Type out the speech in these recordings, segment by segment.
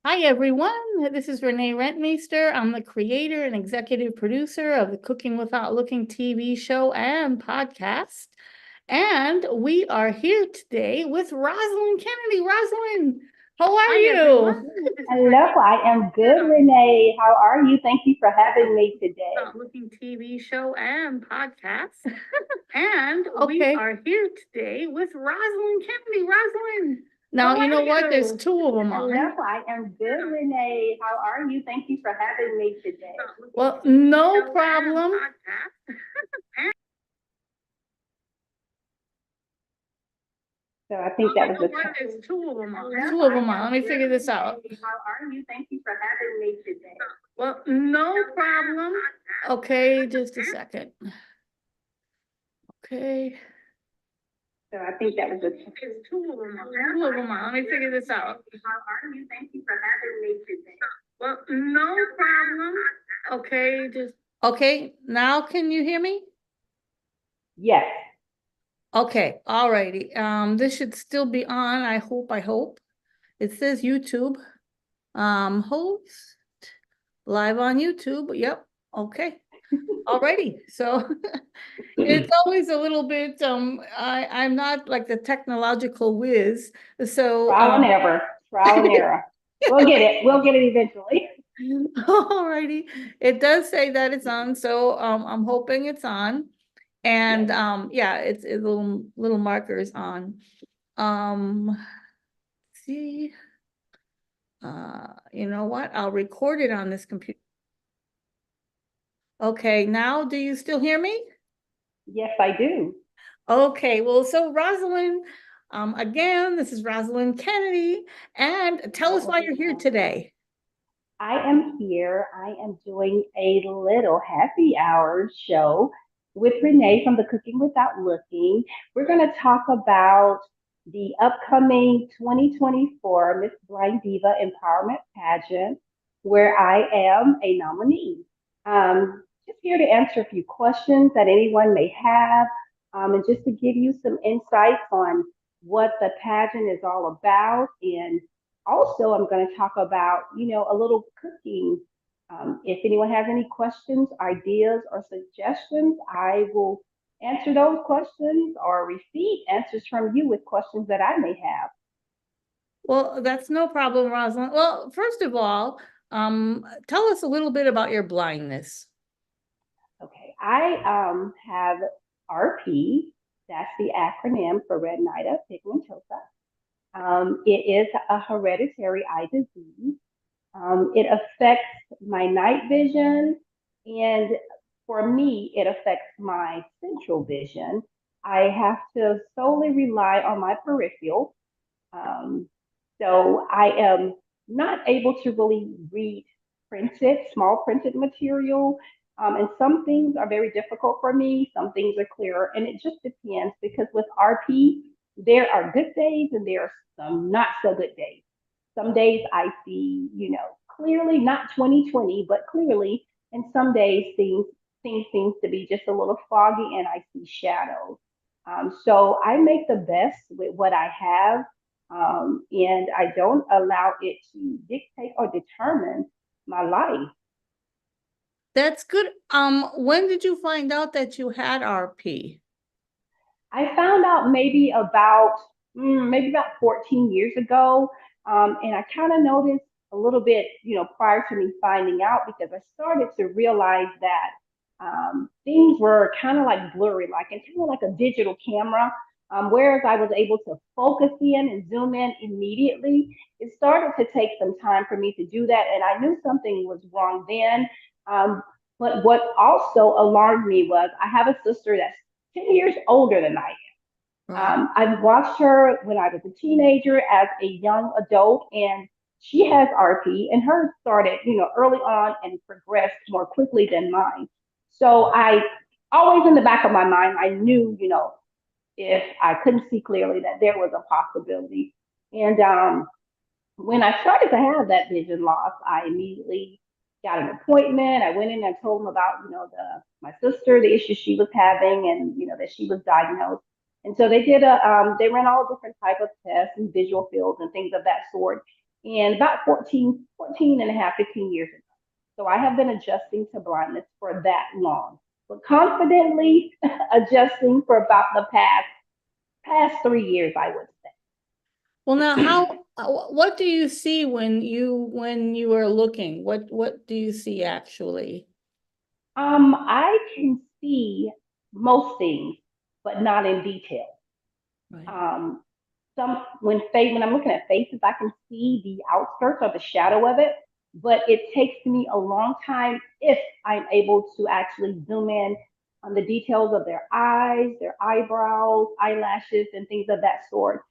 Hi, everyone. This is Renee Rentmeester. I'm the creator and executive producer of the Cooking Without Looking TV show and podcast. And we are here today with Rosalyn Kennedy. Rosalyn, how are you? Hello, I am good, Renee. How are you? Thank you for having me today. Looking TV show and podcast. And we are here today with Rosalyn Kennedy. Rosalyn. Now, you know what? There's two of them on. Hello, I am good, Renee. How are you? Thank you for having me today. Well, no problem. So I think that was There's two of them on. Two of them on. Let me figure this out. How are you? Thank you for having me today. Well, no problem. Okay, just a second. Okay. So I think that was There's two of them on. Two of them on. Let me figure this out. How are you? Thank you for having me today. Well, no problem. Okay, just okay. Now can you hear me? Yes. Okay, all righty. This should still be on. I hope. It says YouTube. Host live on YouTube. Yep. Okay. Alrighty. So it's always a little bit I'm not like the technological whiz. So Trial and error. Trial and error. We'll get it. We'll get it eventually. Alrighty. It does say that it's on, so I'm hoping it's on. And yeah, it's little markers on. See. You know what? I'll record it on this computer. Okay, now do you still hear me? Yes, I do. Okay, well, so Rosalyn, again, this is Rosalyn Kennedy, and tell us why you're here today. I am here. I am doing a little happy hour show with Renee from the Cooking Without Looking. We're going to talk about the upcoming 2024 Miss Blind Diva Empowerment Pageant, where I am a nominee. Just here to answer a few questions that anyone may have, and just to give you some insights on what the pageant is all about. And also, I'm going to talk about, a little cooking. If anyone has any questions, ideas, or suggestions, I will answer those questions or receive answers from you with questions that I may have. Well, that's no problem, Rosalind. Well, first of all, tell us a little bit about your blindness. Okay, I have RP. That's the acronym for retinitis pigmentosa. It is a hereditary eye disease. It affects my night vision, and for me, it affects my central vision. I have to solely rely on my peripheral. Um, so I am not able to really read small printed material. And some things are very difficult for me, some things are clearer, and it just depends because with RP, there are good days and there are some not so good days. Some days I see, clearly not 2020, but clearly, and some days things seems to be just a little foggy and I see shadows. So I make the best with what I have, and I don't allow it to dictate or determine my life. That's good. When did you find out that you had RP? I found out maybe about 14 years ago, and I kind of noticed a little bit, prior to me finding out because I started to realize that things were kind of like blurry, like and kind of like a digital camera. Whereas I was able to focus in and zoom in immediately, it started to take some time for me to do that, and I knew something was wrong then. Um, but what also alarmed me was I have a sister that's 10 years older than I Right. I've watched her when I was a teenager as a young adult, and she has RP, and hers started, early on and progressed more quickly than mine. So I always in the back of my mind, I knew, if I couldn't see clearly, that there was a possibility. And when I started to have that vision loss, I immediately got an appointment. I went in and told them about, my sister, the issues she was having, and that she was diagnosed. And so they ran all different type of tests and visual fields and things of that sort. and about 14 and a half, 15 years ago. So I have been adjusting to blindness for that long, but confidently adjusting for about the past 3 years, I would Well, now say. what do you see when you are looking? What do you see actually? I can see most things, but not in detail. Right. Um, when I'm looking at faces, I can see the outskirts or the shadow of it, but it takes me a long time if I'm able to actually zoom in on the details of their eyes, their eyebrows, eyelashes, and things of that sort.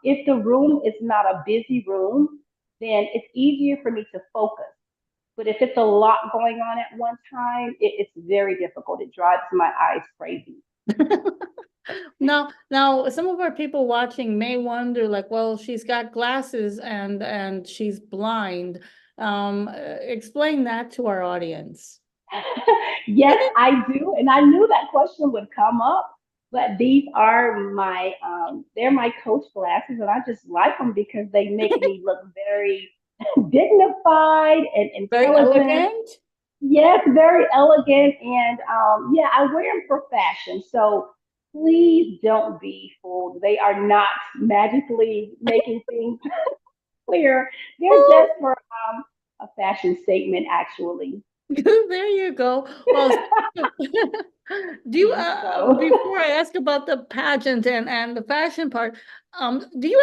If the room is not a busy room, then it's easier for me to focus. But if it's a lot going on at one time, it's very difficult. It drives my eyes crazy. Now, some of our people watching may wonder, like, well, she's got glasses and she's blind. Explain that to our audience. Yes, I do. And I knew that question would come up, but these are they're my coach glasses, and I just like them because they make me look very dignified and Very intelligent. elegant. Yes, very elegant. And yeah, I wear them for fashion. So please don't be fooled. They are not magically making things clear. They're just for a fashion statement, actually. There you go. Well, do you So before I ask about the pageant and the fashion part, do you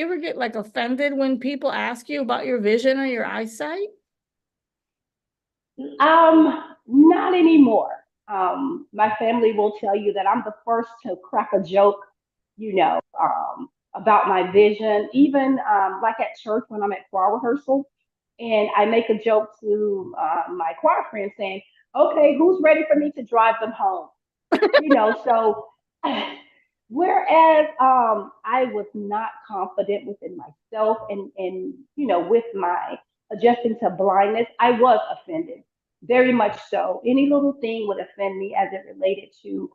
ever get like offended when people ask you about your vision or your eyesight? Not anymore. My family will tell you that I'm the first to crack a joke, about my vision. Even like at church when I'm at choir rehearsal, and I make a joke to my choir friends saying, "Okay, who's ready for me to drive them home?" So whereas I was not confident within myself and with my adjusting to blindness, I was offended, very much so. Any little thing would offend me as it related to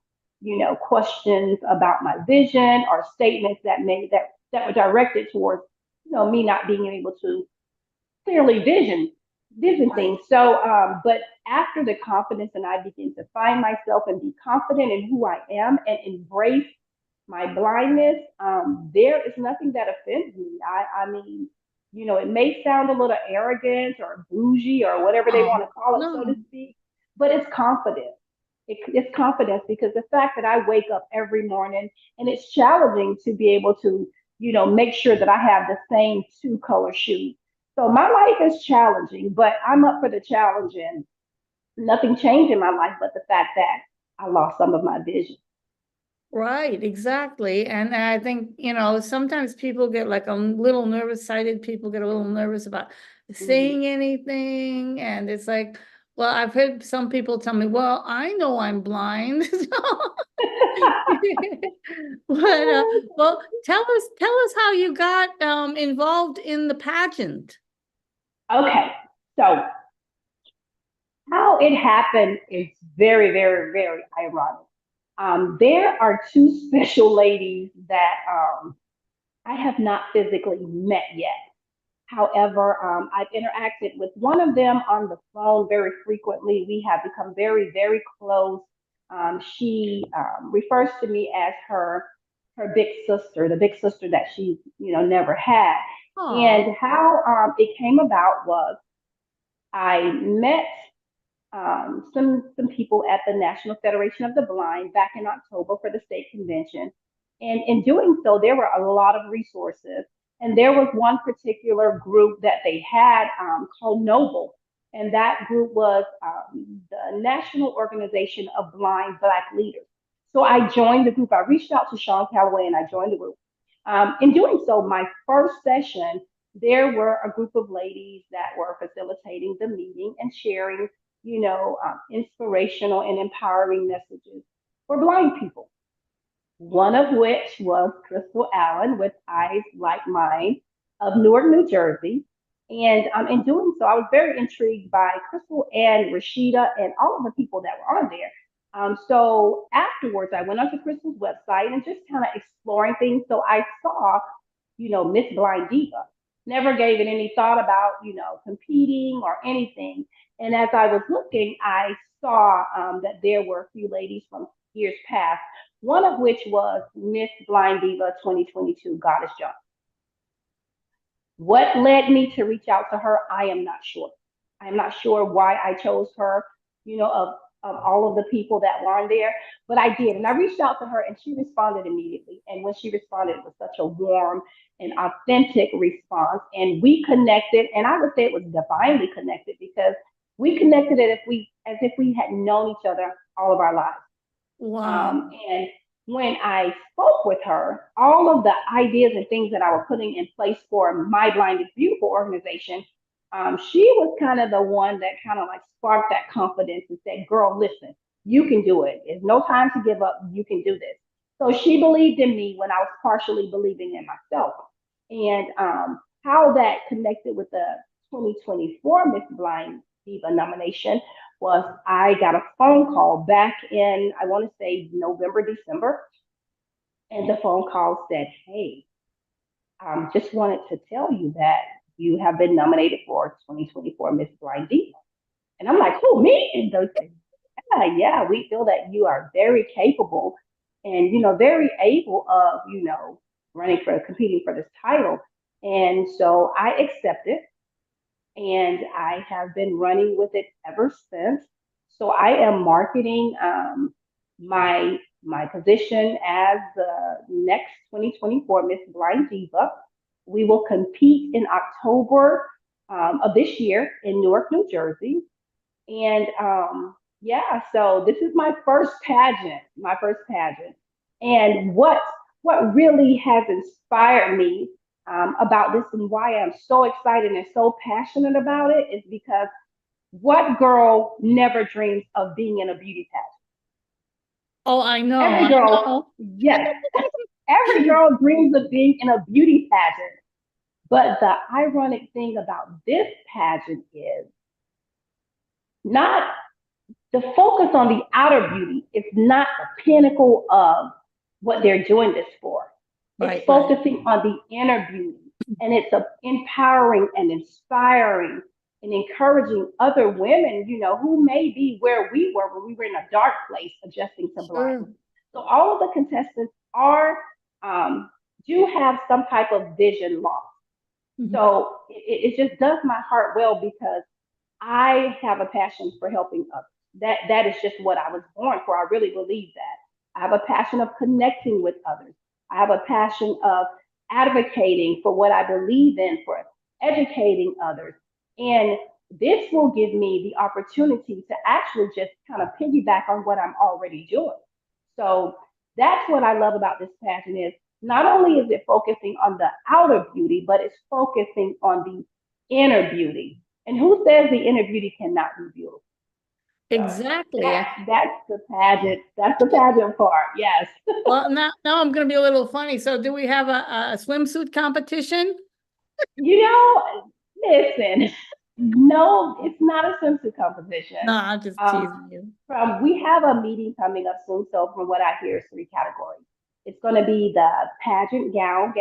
questions about my vision or statements that were directed towards me not being able to clearly vision Right. things. So, but after the confidence and I begin to find myself and be confident in who I am and embrace my blindness, there is nothing that offends me. I mean, it may sound a little arrogant or bougie or whatever they want No, to call it, so no. to speak, but it's confidence. It's confidence because the fact that I wake up every morning and it's challenging to be able to, make sure that I have the same two color shoes. So my life is challenging, but I'm up for the challenge and nothing changed in my life but the fact that I lost some of my vision. Right, exactly. And I think, sometimes people get like a little nervous, sighted people get a little nervous about Mhm. saying anything. And it's like, well, I've heard some people tell me, well, I know I'm blind. But well, tell us how you got involved in the pageant. Okay, so how it happened is very, very, very ironic. There are two special ladies that I have not physically met yet. However, I've interacted with one of them on the phone very frequently. We have become very, very close. She refers to me as her big sister, the big sister that she never had. Oh, And how it came about was I met some people at the National Federation of the Blind back in October for the state convention. And in doing so, there were a lot of resources. And there was one particular group that they had called Noble. And that group was the National Organization of Blind Black Leaders. So I joined the group. I reached out to Sean Calloway and I joined the group. In doing so, my first session, there were a group of ladies that were facilitating the meeting and sharing inspirational and empowering messages for blind people. One of which was Crystal Allen with Eyes Like Mine of Newark, New Jersey. And in doing so, I was very intrigued by Crystal and Rashida and all of the people that were on there. So afterwards, I went onto Crystal's website and just kind of exploring things. So I saw Miss Blind Diva. Never gave it any thought about, competing or anything. And as I was looking, I saw that there were a few ladies from years past, one of which was Miss Blind Diva 2022, Goddess Jones. What led me to reach out to her, I am not sure. I'm not sure why I chose her, of all of the people that were on there, but I did. And I reached out to her and she responded immediately. And when she responded, it was such a warm and authentic response. And we connected, and I would say it was divinely connected because we connected it as if we had known each other all of our lives. Wow. And when I spoke with her, all of the ideas and things that I was putting in place for My Blind is Beautiful organization, she was kind of the one that kind of like sparked that confidence and said, girl, listen, you can do it. It's no time to give up. You can do this. So she believed in me when I was partially believing in myself. And how that connected with the 2024 Miss Blind Diva nomination was I got a phone call back in, I want to say November, December. And the phone call said, hey, just wanted to tell you that you have been nominated for 2024 Miss Blind Diva. And I'm like, who, me? And they said, yeah, we feel that you are very capable and, very able of, competing for this title. And so I accepted and I have been running with it ever since. So I am marketing my position as the next 2024 Miss Blind Diva. We will compete in October of this year in Newark, New Jersey. And yeah, so this is my first pageant. And what really has inspired me about this and why I'm so excited and so passionate about it is because what girl never dreams of being in a beauty pageant? Oh, I know. Every I girl, know. yes, every girl dreams of being in a beauty pageant. But the ironic thing about this pageant is not the focus on the outer beauty is not the pinnacle of what they're doing this for. It's Right, right. focusing on the inner beauty and it's empowering and inspiring and encouraging other women, who may be where we were when we were in a dark place adjusting to Sure. blindness. So all of the contestants are um, do have some type of vision loss. Mhm. So it just does my heart well because I have a passion for helping others. That is just what I was born for. I really believe that. I have a passion of connecting with others. I have a passion of advocating for what I believe in, for educating others. And this will give me the opportunity to actually just kind of piggyback on what I'm already doing. So that's what I love about this passion is not only is it focusing on the outer beauty, but it's focusing on the inner beauty. And who says the inner beauty cannot be beautiful? So Exactly. that's the pageant. That's the pageant part. Yes. Well, now I'm going to be a little funny. So, do we have a swimsuit competition? You know, listen. No, it's not a swimsuit No, competition. I'm just Um, teasing you. we have a meeting coming up soon. So from what I hear, it's three categories. It's going to be the pageant gown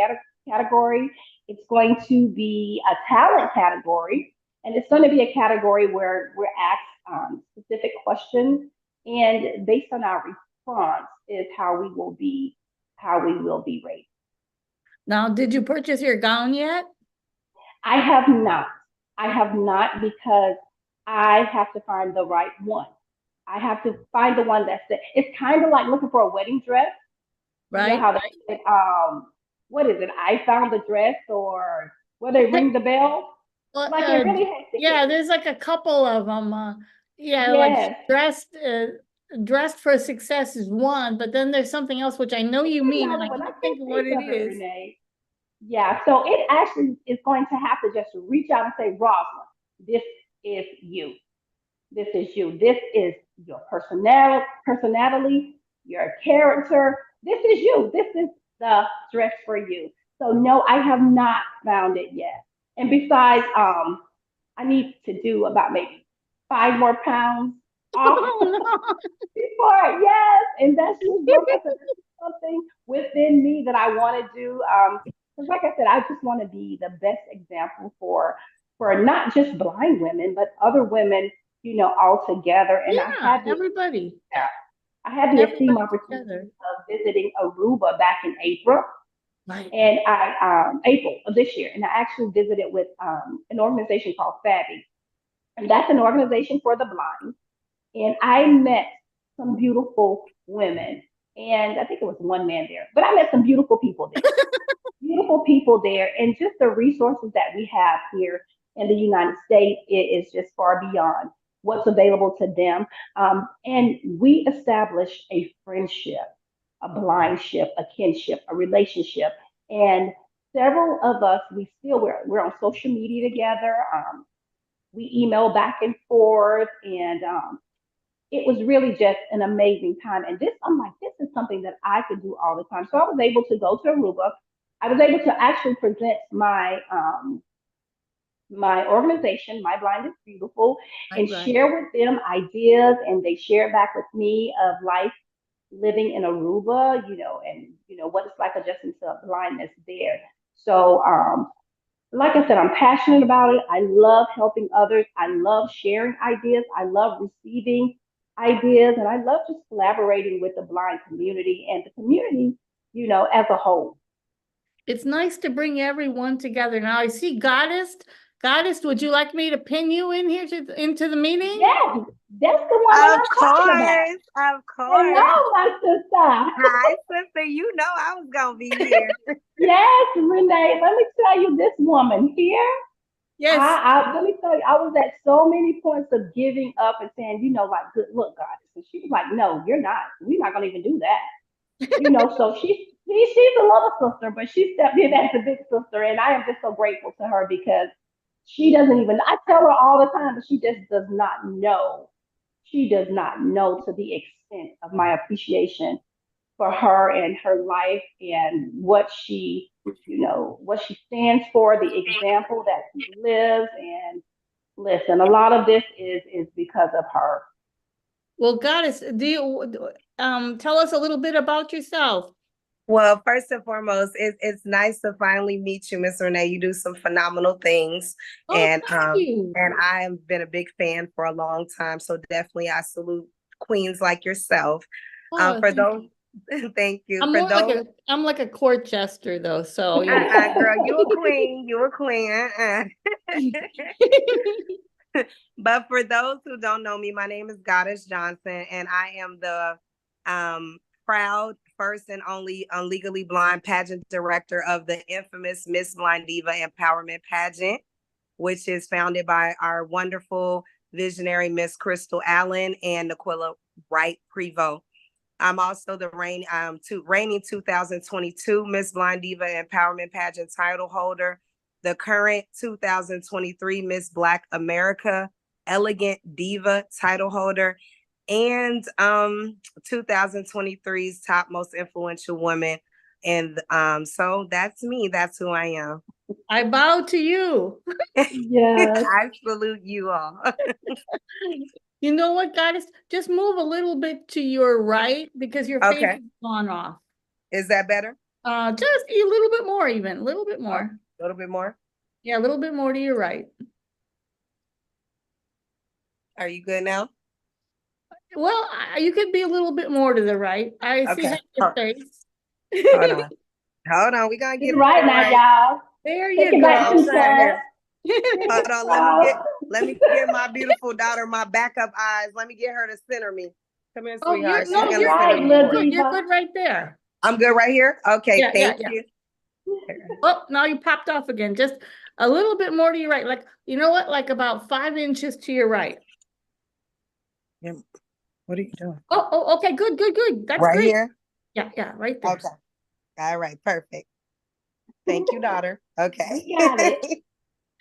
category. It's going to be a talent category, and it's going to be a category where we're asked specific questions, and based on our response is how we will be rated. Now, did you purchase your gown yet? I have not. I have not because I have to find the right one. I have to find the one that's it's kind of like looking for a wedding dress. You know Right? how they said, what is it? I found the dress or where they ring the bell. Well, Like it really has to hit. yeah, there's like a couple of them. Yeah, like Yes. dressed for success is one, but then there's something else which I know you There's mean, and another I one. I can't think can't of what think it of it, is. Renee. Yeah, so it actually is going to have to just reach out and say, Rosalyn, this is you. This is you. This is your personality, your character. This is you. This is the dress for you. So no, I have not found it yet. And besides, I need to do about maybe 5 more pounds off Oh before, yes. And that's just growth. That's something within me that I want to do. Because like I said, I just want to be the best example for not just blind women, but other women, all together. And Yeah, everybody, I had the esteemed everybody opportunity together. of visiting Aruba back in April, Right. and April of this year, and I actually visited with an organization called Savvy, and that's an organization for the blind. And I met some beautiful women, and I think it was one man there, but I met some beautiful people there, and just the resources that we have here in the United States, it is just far beyond what's available to them. And we established a friendship, a blindship, a kinship, a relationship, and several of us, we're on social media together. We email back and forth, and it was really just an amazing time. And I'm like, this is something that I could do all the time. So I was able to go to Aruba. I was able to actually present my organization, My Blind is Beautiful, Right, and right. share with them ideas, and they shared back with me of life living in Aruba, and what it's like adjusting to blindness there. So like I said, I'm passionate about it. I love helping others. I love sharing ideas. I love receiving ideas. And I love just collaborating with the blind community and the community, as a whole. It's nice to bring everyone together. Now I see Goddess. Goddess, would you like me to pin you in here into the meeting? Yes, that's the one that Of I'm talking about. course, of course. Hello, my sister. Hi, sister. You know I was gonna be here. Yes, Renee, let me tell you, this woman here, Yes. let me tell you, I was at so many points of giving up and saying, like, good look, Goddess. And she was like, no, you're not. We're not going to even do that. So she's a little sister, but she stepped in as a big sister, and I am just so grateful to her because she doesn't even. I tell her all the time, but she just does not know. She does not know to the extent of my appreciation for her and her life and what she stands for, the example that she lives. And listen, a lot of this is because of her. Well, Goddess, do you tell us a little bit about yourself? Well, first and foremost, it's nice to finally meet you, Miss Renee. You do some phenomenal things, Oh, and thank you. I have been a big fan for a long time. So definitely, I salute queens like yourself. Oh, For thank those, you. thank you. I'm For more like those, a court jester though, so you know. girl, you a queen. You a queen. But for those who don't know me, my name is Goddess Johnson, and I am the proud first and only unlegally blind pageant director of the infamous Miss Blind Diva Empowerment Pageant, which is founded by our wonderful visionary Miss Crystal Allen and Niquilla Wright Prevost. I'm also the reigning 2022 Miss Blind Diva Empowerment Pageant title holder, the current 2023 Miss Black America Elegant Diva title holder, and 2023's top most influential woman. And so that's me. That's who I am. I bow to you. Yes. I salute you all. You know what, Goddess? Just move a little bit to your right because your face Okay. has gone off. Is that better? Just a little bit more, even a little bit Oh, more. a little bit more. Yeah, a little bit more to your right. Are you good now? Well, you could be a little bit more to the right. I see Okay. half your face. Hold on. Hold on. We're gonna She's get it right there now, right. y'all. There Take you it back I'm go. two trying steps. here. Take Hold it on. out. Let me get my beautiful daughter my backup eyes. Let me get her to center me. Come here, Oh, sweetheart. She's That's gonna you're center right, good. me You're little for good. you. You're diva. good right there. I'm good right here. Okay, Yeah, yeah, thank yeah. you. Oh, now you popped off again. Just a little bit more to your right. Like, you know what? Like about 5 inches to your right. Yeah, what are you doing? Oh, okay. Good, good, good. That's Right great. here? Yeah, yeah, right there. Okay. All right, perfect. Thank you, daughter. Okay. We got it.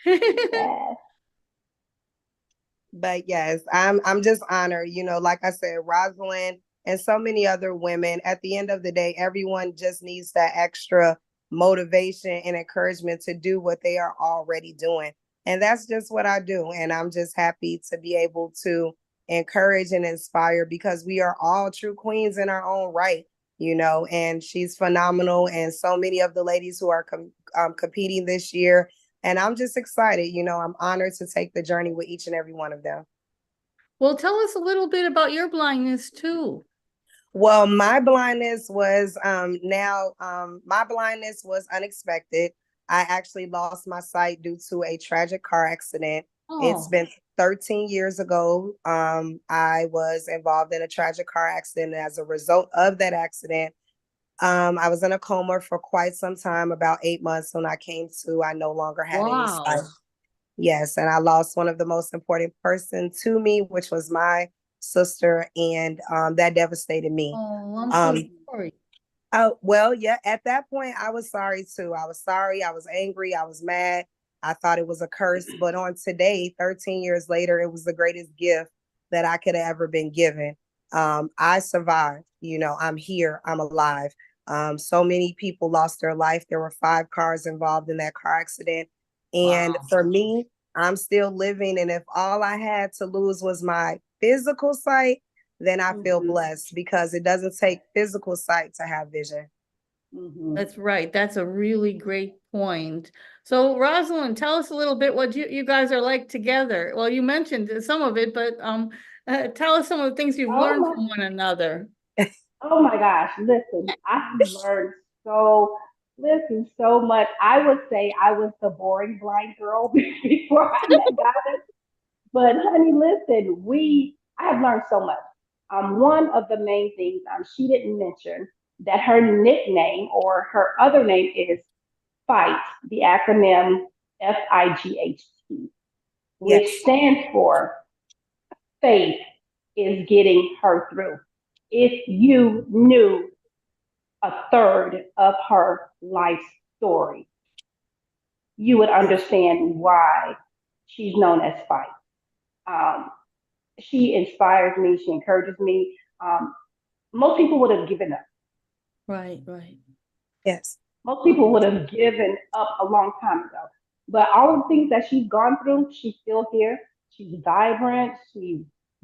Yes. But yes, I'm just honored. Like I said, Rosalind and so many other women. At the end of the day, everyone just needs that extra motivation and encouragement to do what they are already doing. And that's just what I do. And I'm just happy to be able to encourage and inspire because we are all true queens in our own right. and she's phenomenal. And so many of the ladies who are competing this year. And I'm just excited. I'm honored to take the journey with each and every one of them. Well, tell us a little bit about your blindness too. Well, my blindness was my blindness was unexpected. I actually lost my sight due to a tragic car accident. It's Oh, been 13 years ago. I was involved in a tragic car accident. As a result of that accident, I was in a coma for quite some time, about 8 months. When I came to, I no longer had any sight. wow. Yes, and I lost one of the most important person to me, which was my sister, and that devastated me. Oh, I'm so Um, sorry. Oh, well, yeah, at that point, I was sorry too. I was sorry. I was angry. I was mad. I thought it was a curse. But on today, 13 years later, it was the greatest gift that I could have ever been given. I survived. I'm here. I'm alive. So many people lost their life. There were 5 cars involved in that car accident. And Wow. for me, I'm still living. And if all I had to lose was my physical sight, then I feel blessed, because it doesn't take physical sight to have vision. That's right. That's a really great point. So, Rosalyn, tell us a little bit what you guys are like together. Well, you mentioned some of it, but tell us some of the things you've Oh learned my, from one another. oh my gosh, listen, I've learned so much. I would say I was the boring blind girl before I met God. But honey, listen, I have learned so much. One of the main things she didn't mention that her nickname or her other name is FIGHT, the acronym FIGHT, which Yes, stands for faith is getting her through. If you knew a third of her life story, you would yes, understand why she's known as FIGHT. Um, she inspires me. She encourages me. Most people would have given up. Right, right. yes, Most people would have given up a long time ago. But all the things that she's gone through, she's still here. She's vibrant. She's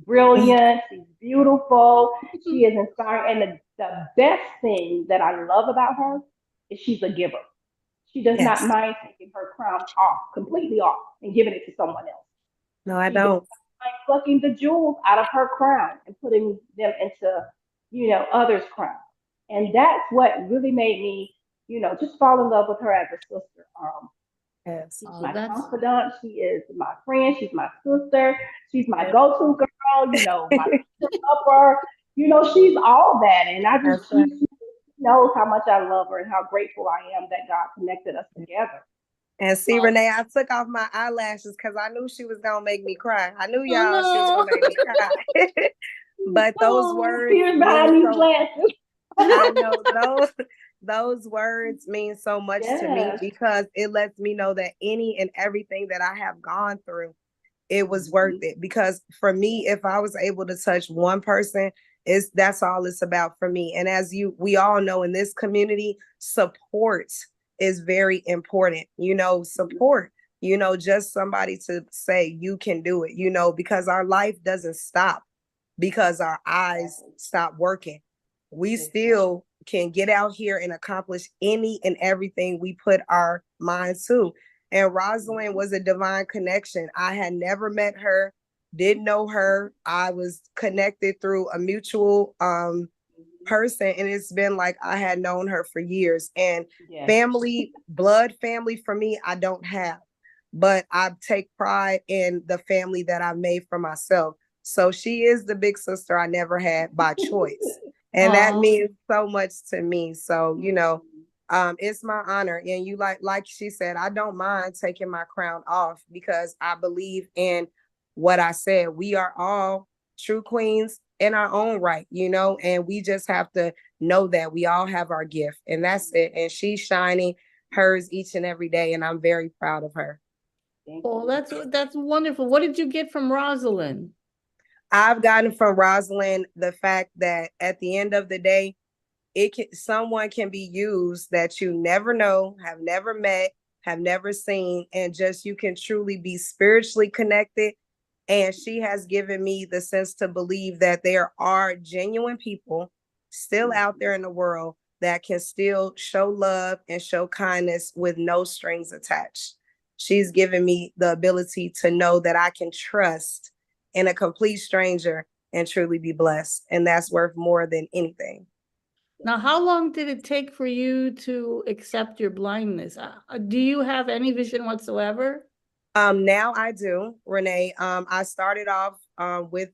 brilliant. She's beautiful. She is inspiring. And the best thing that I love about her is she's a giver. She does not yes. mind taking her crown off, completely off, and giving it to someone else. No, I She does don't. not mind plucking the jewels out of her crown and putting them into, others' crown. And that's what really made me, just fall in love with her as a sister. Yes, She's Oh, my that's confidant. She is my friend. She's my sister. She's my yes. go-to girl. My upper. She's all that. And That's right. she knows how much I love her and how grateful I am that God connected us together. And see, oh, Renee, I took off my eyelashes because I knew she was gonna make me cry. I knew oh y'all she was no. gonna make me cry. But those Oh, words tears mean behind these so. glasses. I know those words mean so much to me, Yes. because it lets me know that any and everything that I have gone through, it was worth it. Because for me, if I was able to touch one person, that's all it's about for me. And as we all know, in this community, support is very important. Support, just somebody to say you can do it, because our life doesn't stop because our eyes stop working. We still can get out here and accomplish any and everything we put our mind to. And Rosalyn was a divine connection. I had never met her, didn't know her. I was connected through a mutual person, and it's been like I had known her for years. And Yes. family, blood family for me, I don't have, but I take pride in the family that I've made for myself. So she is the big sister I never had by choice. And that Oh, means so much to me. So, it's my honor. And you like she said, I don't mind taking my crown off, because I believe in what I said. We are all true queens in our own right, and we just have to know that we all have our gift, and that's it. And she's shining hers each and every day, and I'm very proud of her. Thank oh, you. that's wonderful. What did you get from Rosalind? I've gotten from Rosalind the fact that at the end of the day, someone can be used that you never know, have never met, have never seen, and just you can truly be spiritually connected. And she has given me the sense to believe that there are genuine people still out there in the world that can still show love and show kindness with no strings attached. She's given me the ability to know that I can trust in a complete stranger and truly be blessed. And that's worth more than anything. Now, how long did it take for you to accept your blindness? Do you have any vision whatsoever? Now I do, Renee. I started off with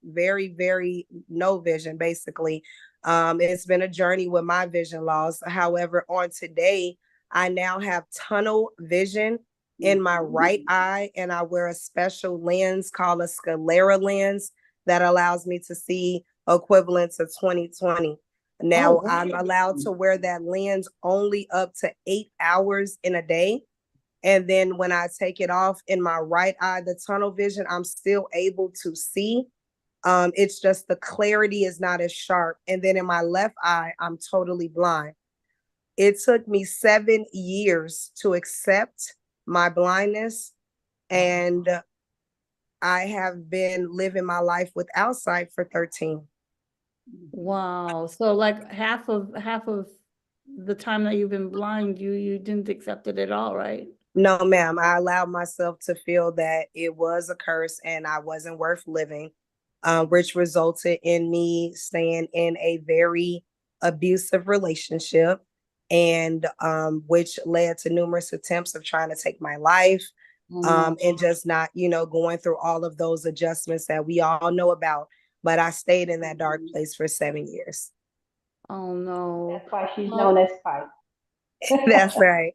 very, very no vision, basically. It's been a journey with my vision loss. However, on today, I now have tunnel vision in my right eye, and I wear a special lens called a sclera lens that allows me to see equivalent to 20/20. Now, wow. I'm allowed to wear that lens only up to 8 hours in a day. And then when I take it off in my right eye, the tunnel vision, I'm still able to see. It's just the clarity is not as sharp. And then in my left eye, I'm totally blind. It took me 7 years to accept my blindness. And I have been living my life without sight for 13. Wow. So like half of the time that you've been blind, you didn't accept it at all, right? No, ma'am. I allowed myself to feel that it was a curse and I wasn't worth living, which resulted in me staying in a very abusive relationship, and which led to numerous attempts of trying to take my life, and just not, going through all of those adjustments that we all know about. But I stayed in that dark place for 7 years. Oh no. That's why she's Well, known as Spike. That's right.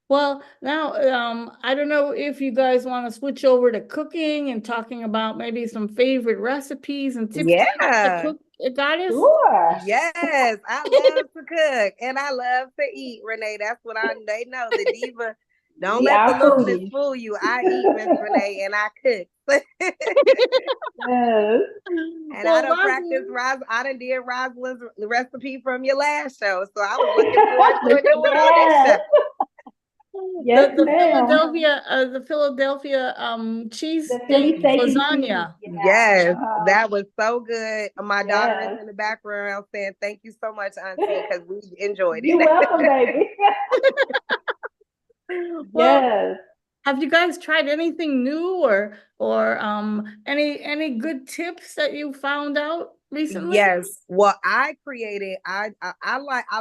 well, now I don't know if you guys want to switch over to cooking and talking about maybe some favorite recipes and tips to Yeah. cook, Goddess. Sure. Yes, I love to cook and I love to eat, Renee. That's what they know. The diva, don't We let the are luminous foodies. fool you. I eat, Miss Renee, and I cook. Yes. And I Well, done practiced I done did Rosalyn's recipe from your last show. So I was looking forward to a new one on this Yes. show. Yes, the ma'am. Philadelphia cheese The Philly steak steak and cheese. lasagna. Yeah. Yes, that was so good. My daughter is Yes. in the background saying, "Thank you so much, Auntie," because we enjoyed You're it. welcome, baby. Well, Yes. have you guys tried anything new or any good tips that you found out recently? Yes. Well, I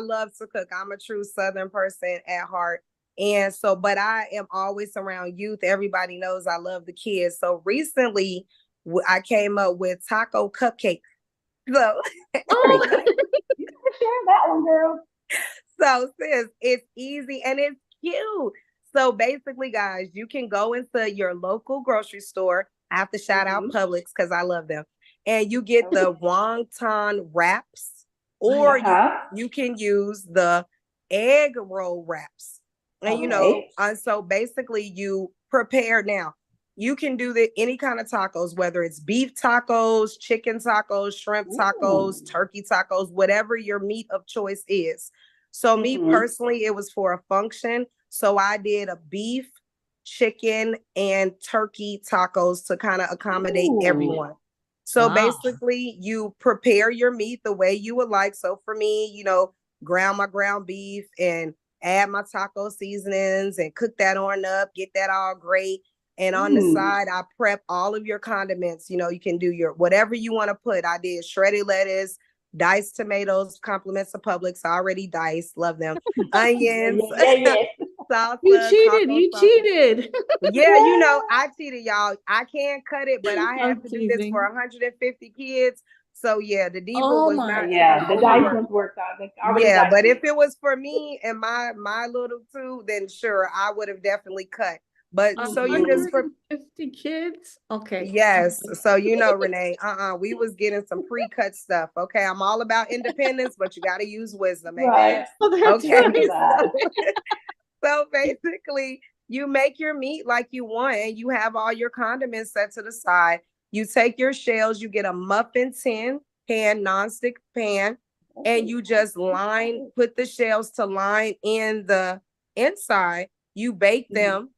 love to cook. I'm a true Southern person at heart. And so, but I am always around youth. Everybody knows I love the kids. So recently I came up with taco cupcakes. So, Oh, You can share that one, girl. so sis, it's easy and it's cute. So basically, guys, you can go into your local grocery store. I have to shout out Publix because I love them. And you get the wonton wraps, or Uh-huh. you can use the egg roll wraps. And Okay. and so basically you prepare now. You can do any kind of tacos, whether it's beef tacos, chicken tacos, shrimp tacos, Ooh. turkey tacos, whatever your meat of choice is. So me Mm-hmm. personally, it was for a function. So I did a beef, chicken, and turkey tacos to kind of accommodate Ooh. everyone. So wow. basically, you prepare your meat the way you would like. So for me, ground my ground beef and add my taco seasonings and cook that on up, get that all great. And on the side, I prep all of your condiments. You can do your whatever you want to put. I did shredded lettuce, diced tomatoes, compliments of Publix, already diced, love them. Onions, Yeah. salsa, You cheated. taco You sauce. cheated. Yeah, I cheated, y'all. I can't cut it, but I have I'm to do this for teasing. 150 kids. So yeah, the diva Oh was my not Yeah. The dice overworked. ones worked out. They already Yeah, diced but if it. it was for me and my little two, then sure, I would have definitely cut. But so you just 150 kids? Okay. yes. So Renee, we was getting some pre-cut stuff. Okay. I'm all about independence, but you gotta use wisdom, Right. amen. Oh, that's Okay. right. So basically, you make your meat like you want and you have all your condiments set to the side. You take your shells, you get a muffin tin pan, nonstick pan, and you just put the shells to line in the inside. You bake them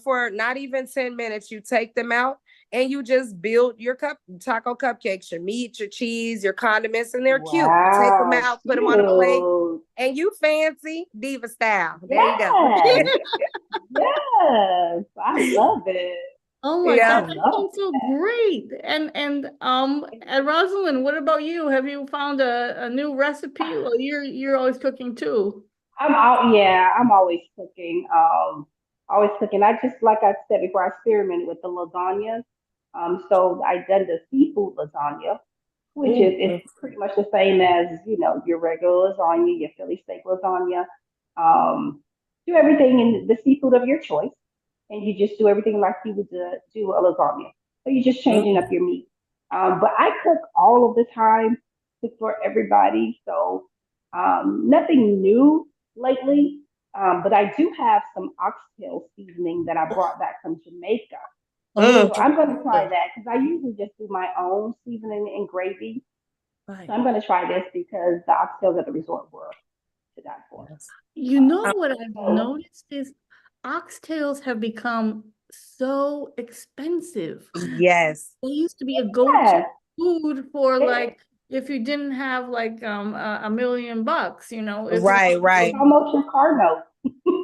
for not even 10 minutes. You take them out and you just build your taco cupcakes, your meat, your cheese, your condiments, and they're cute. You take them Wow, out, put them on a plate, cute. and you fancy diva style. There you go. Yes, yes, I love it. Oh my I Yeah. God, that love sounds so great. And Rosalind, what about you? Have you found a new recipe? Well, you're always cooking too. I'm out. Yeah, I'm always cooking. Always cooking. I just like I said before, I experimented with the lasagnas. So I done the seafood lasagna, which is Oh, it's pretty much the same as your regular lasagna, your Philly steak lasagna. Um, do everything in the seafood of your choice, and you just do everything like you would do a lasagna. So you're just changing up Mm. your meat. But I cook all of the time for everybody, so nothing new lately. But I do have some oxtail seasoning that I brought back from Jamaica. Mm. So I'm going to try that because I usually just do my own seasoning and gravy. right. So I'm going to try this because the oxtails at the resort were to die for. You know Um, what I've So noticed is oxtails have become so expensive. Yes. They used to be a go-to yes, food for it, like if you didn't have like a million bucks, if you Right, wanted to it's right. go. almost your car note.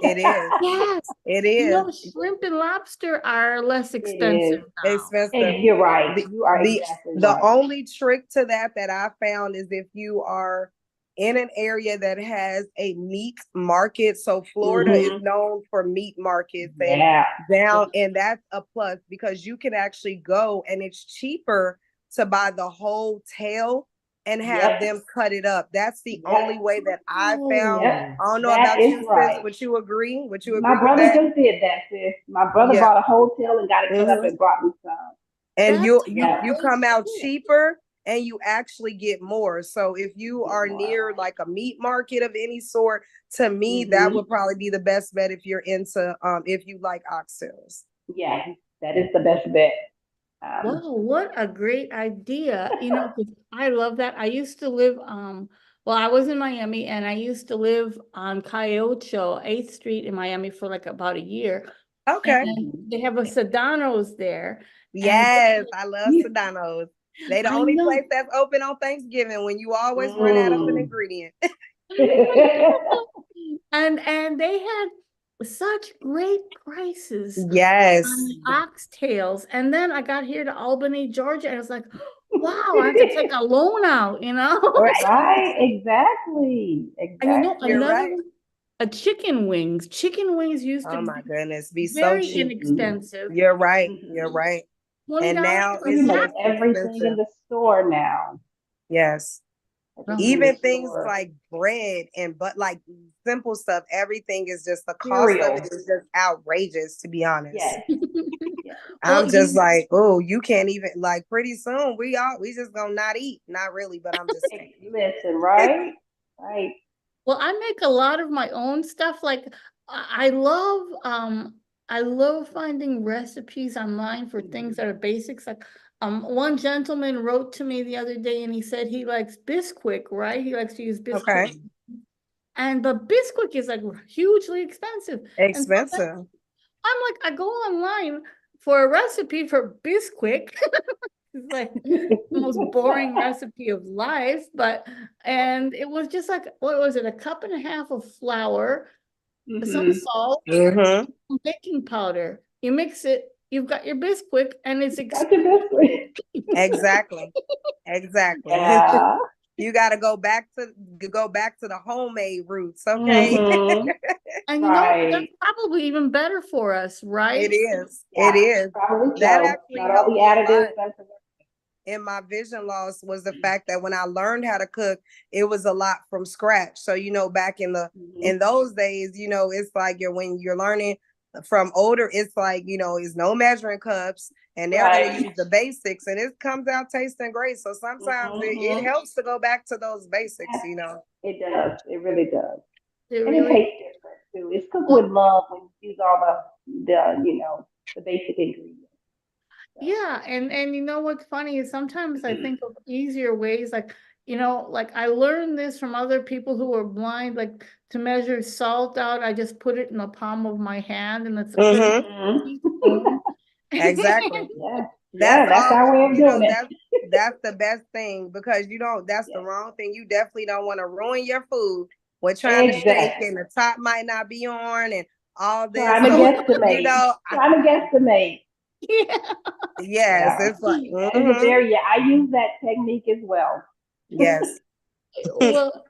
It is. Yes, It is shrimp and lobster are less It expensive is. now. expensive. And you're right. The You are the exactly the right. only trick to that I found is if you are in an area that has a meat market. So Florida is Hmm. known for meat markets and Yeah. and that's a plus because you can actually go and it's cheaper to buy the whole tail and have Yep. them cut it up. That's the only Yep. way that I found. Oh, Yep. I don't know That about is you, sis. right. Would you agree? Would you My agree with brother that? just did that, sis. My brother Yeah. bought a hotel and got it cut up Mhm. and brought me some. And that's you Yeah. you great come out tip. cheaper and you actually get more. So if you Get are more. near like a meat market of any sort, to me that Hmm. would probably be the best bet if you're into if you like oxtails. Yeah. That is the best bet. Um, Wow, what a great idea. 'Cause I love that. I used to live, well, I was in Miami and I used to live on Cayocho, 8th Street in Miami for like about a year. Okay. And mhm. they have a Sedano's there. And Yes, I love Sedanos. They the I only know, place that's open on Thanksgiving when you always run out of an Mm. ingredient. and they had such great prices on Yes. the oxtails. And then I got here to Albany, Georgia, and I was like, wow, I have to take a loan out. Right. Right, exactly, And You're exactly. another right. one, a chicken wings. Chicken wings used to Oh my be goodness, be so very cheap. Hmm. inexpensive. You're right. You're Hmm. right. And $20 now per Pretty it's much pack. just everything in expensive. the store now. Yes. Oh, Everything in the Even things store. like bread and but like simple stuff, everything is just the cost of it Cereal. is just outrageous, to be honest. Yes, yes. well, I'm just like, oh, you can't even like pretty soon we just gonna not eat. Not really, but I'm just saying. Listen, right? Right. well, I make a lot of my own stuff. Like I love finding recipes online for things Mhm. that are basics. Like one gentleman wrote to me the other day and he said he likes Bisquick, right? He likes to use Bisquick. Okay. But Bisquick is like hugely expensive. And sometimes Expensive. I'm like, I go online for a recipe for Bisquick. It's like the most boring recipe of life, and it was just like, what was it? A cup and a half of flour, some Hmm. salt, Mm-hmm. some baking powder. You mix it, you've got your Bisquick, and it's Got your biscuit. Exactly. Exactly. Yeah. You gotta go back to the homemade roots, okay? Hmm. And that's Right. probably even better for us, It right? is. It Yeah. is. Probably That so. actually Not all helped the me a additives lot and preservatives. in my vision loss was the fact that when I learned how to cook, it was a lot from scratch. So, back Hmm. in those days, it's like when you're learning from older, it's like, it's no measuring cups and they're gonna Right. use the basics and it comes out tasting great. So sometimes it Hmm. helps to go back to those basics. It does. It really does. It And it really, tastes different too. It's cooked with well, love when you use all the basic ingredients. So. yeah, and you know what's funny is sometimes I think of easier ways, like, like I learned this from other people who are blind, like to measure salt out, I just put it in the palm of my hand and it's a pretty Mm-hmm. Hmm. teaspoon. Exactly. Yeah. Yeah, that's our way of doing it. That's the best thing, because that's the Yes. wrong thing. You definitely don't want to ruin your food with trying to shake, Exactly. and the top might not be on and all this. Trying to So, guesstimate. Trying to guesstimate. Yeah. yes, Yeah. it's like, That is a very, yeah, I use that technique as well. yes. Well,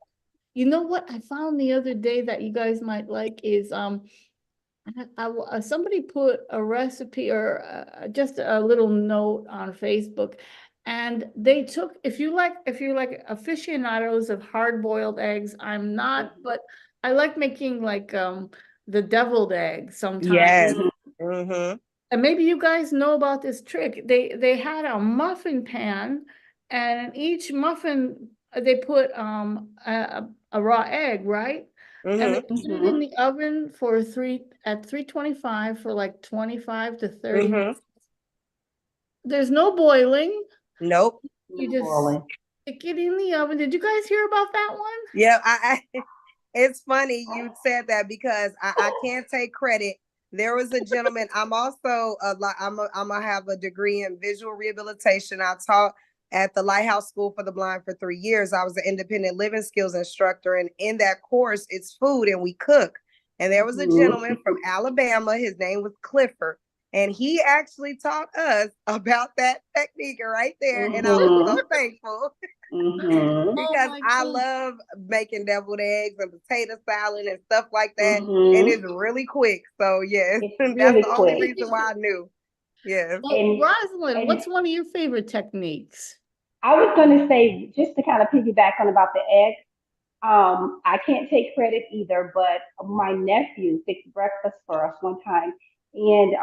you know what I found the other day that you guys might like is somebody put a recipe or just a little note on Facebook, and they took, if you like aficionados of hard boiled eggs, I'm not, but I like making like the deviled egg sometimes. Yes. Mm-hmm. And maybe you guys know about this trick. They had a muffin pan, and in each muffin they put a raw egg, right? And they Mm-hmm. put it in the oven for 325 for like 25 to 30 Mm-hmm. minutes. There's no boiling. Nope. You just Boiling. stick it in the oven. Did you guys hear about that one? Yeah, it's funny you said that, because I can't take credit. There was a gentleman. I'm also I'm gonna have a degree in visual rehabilitation. I taught at the Lighthouse School for the Blind for 3 years. I was an independent living skills instructor, and in that course, it's food and we cook. And there was a gentleman from Alabama. His name was Clifford, and he actually taught us about that technique right there. And I was so thankful. Mm-hmm. Because I God. love making deviled eggs and potato salad and stuff like that. And Mm-hmm. it's really quick. So yes, It's that's really the only quick. reason why I knew. Yes. Well, And Rosalind, and what's one of your favorite techniques? I was going to say, just to kind of piggyback on about the eggs, I can't take credit either, but my nephew fixed breakfast for us one time. And